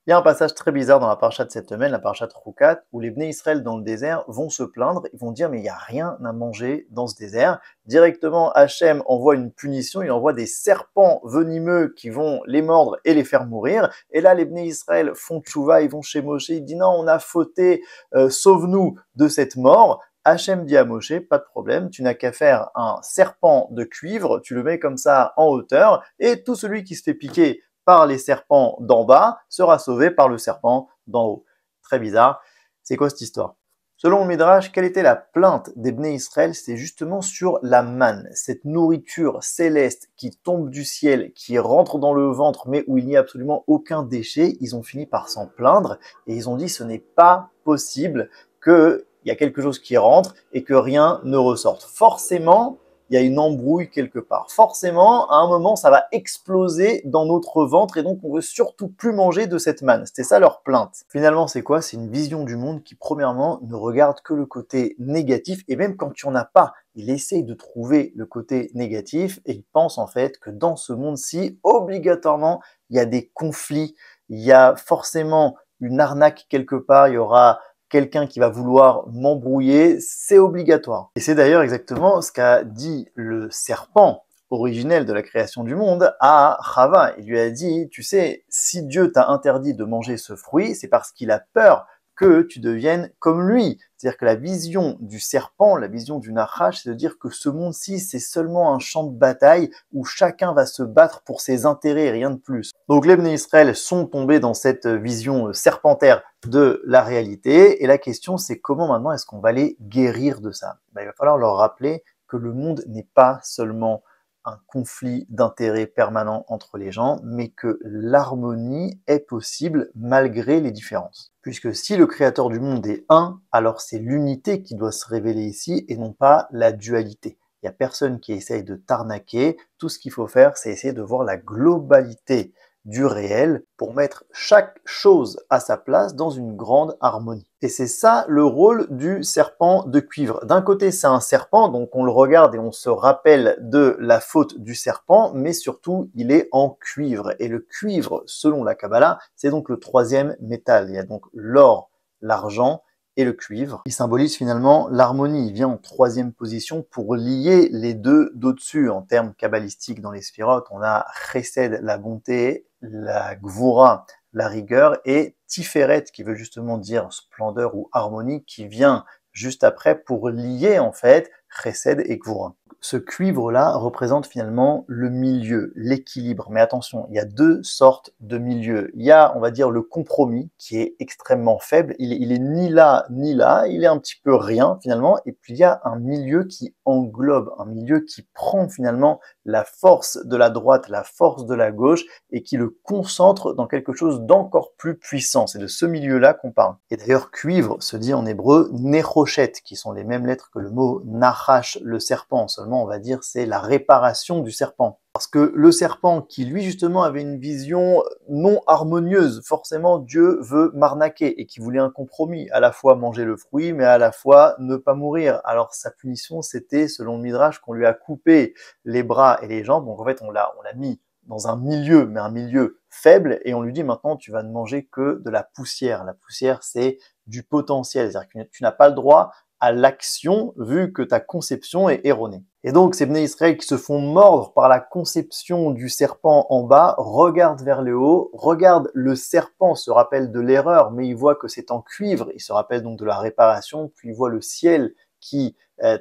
Il y a un passage très bizarre dans la paracha de cette semaine, la paracha de Roukat, où les Bnei Israël dans le désert vont se plaindre, ils vont dire mais il n'y a rien à manger dans ce désert. Directement, Hachem envoie une punition, il envoie des serpents venimeux qui vont les mordre et les faire mourir. Et là, les Bnei Israël font tchouva, ils vont chez Moshe, ils disent non, on a fauté, sauve-nous de cette mort. Hachem dit à Moshe, pas de problème, tu n'as qu'à faire un serpent de cuivre, tu le mets comme ça en hauteur, et tout celui qui se fait piquer par les serpents d'en bas sera sauvé par le serpent d'en haut. Très bizarre. C'est quoi cette histoire? Selon le Midrash, quelle était la plainte des Bnei Israël? C'est justement sur la manne, cette nourriture céleste qui tombe du ciel, qui rentre dans le ventre, mais où il n'y a absolument aucun déchet. Ils ont fini par s'en plaindre et ils ont dit ce n'est pas possible qu'il y a quelque chose qui rentre et que rien ne ressorte. Forcément, il y a une embrouille quelque part. Forcément, à un moment, ça va exploser dans notre ventre et donc on veut surtout plus manger de cette manne. C'était ça leur plainte. Finalement, c'est quoi? C'est une vision du monde qui, premièrement, ne regarde que le côté négatif et même quand il n'y en a pas, il essaye de trouver le côté négatif et il pense en fait que dans ce monde-ci, obligatoirement, il y a des conflits, il y a forcément une arnaque quelque part, il y aura quelqu'un qui va vouloir m'embrouiller, c'est obligatoire. Et c'est d'ailleurs exactement ce qu'a dit le serpent originel de la création du monde à Chava. Il lui a dit, tu sais, si Dieu t'a interdit de manger ce fruit, c'est parce qu'il a peur que tu deviennes comme lui. C'est-à-dire que la vision du serpent, la vision du Nachash, c'est de dire que ce monde-ci, c'est seulement un champ de bataille où chacun va se battre pour ses intérêts et rien de plus. Donc les Bnei Israël sont tombés dans cette vision serpentaire de la réalité. Et la question, c'est comment maintenant est-ce qu'on va les guérir de ça? Il va falloir leur rappeler que le monde n'est pas seulement un conflit d'intérêts permanent entre les gens, mais que l'harmonie est possible malgré les différences. Puisque si le créateur du monde est un, alors c'est l'unité qui doit se révéler ici et non pas la dualité. Il n'y a personne qui essaye de t'arnaquer. Tout ce qu'il faut faire, c'est essayer de voir la globalité du réel pour mettre chaque chose à sa place dans une grande harmonie. Et c'est ça le rôle du serpent de cuivre. D'un côté, c'est un serpent, donc on le regarde et on se rappelle de la faute du serpent, mais surtout, il est en cuivre. Et le cuivre, selon la Kabbalah, c'est donc le troisième métal. Il y a donc l'or, l'argent et le cuivre. Il symbolise finalement l'harmonie. Il vient en troisième position pour lier les deux d'au-dessus. En termes kabbalistiques dans les sphirotes, on a Chesed, la bonté, la Gvura, la rigueur, et Tiferet, qui veut justement dire splendeur ou harmonie, qui vient juste après pour lier en fait Chesed et Gvura. Ce cuivre-là représente finalement le milieu, l'équilibre. Mais attention, il y a deux sortes de milieux. Il y a, on va dire, le compromis qui est extrêmement faible. Il est ni là, ni là. Il est un petit peu rien finalement. Et puis il y a un milieu qui englobe, un milieu qui prend finalement la force de la droite, la force de la gauche et qui le concentre dans quelque chose d'encore plus puissant. C'est de ce milieu-là qu'on parle. Et d'ailleurs, cuivre se dit en hébreu nechoshet, qui sont les mêmes lettres que le mot nachash, le serpent. Seulement, on va dire, c'est la réparation du serpent. Parce que le serpent, qui lui justement avait une vision non harmonieuse, forcément Dieu veut m'arnaquer, et qui voulait un compromis, à la fois manger le fruit, mais à la fois ne pas mourir. Alors sa punition, c'était, selon le Midrash, qu'on lui a coupé les bras et les jambes. Donc en fait, on l'a mis dans un milieu, mais un milieu faible, et on lui dit maintenant, tu vas ne manger que de la poussière. La poussière, c'est du potentiel, c'est-à-dire que tu n'as pas le droit à l'action vu que ta conception est erronée. Et donc ces Bnei Israël qui se font mordre par la conception du serpent en bas regardent vers le haut, regardent le serpent, se rappelle de l'erreur, mais il voit que c'est en cuivre, il se rappelle donc de la réparation, puis il voit le ciel qui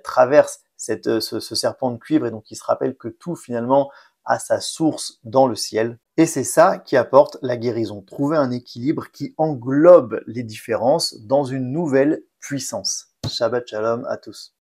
traverse ce serpent de cuivre, et donc il se rappelle que tout finalement a sa source dans le ciel. Et c'est ça qui apporte la guérison, trouver un équilibre qui englobe les différences dans une nouvelle puissance. Shabbat Shalom à tous.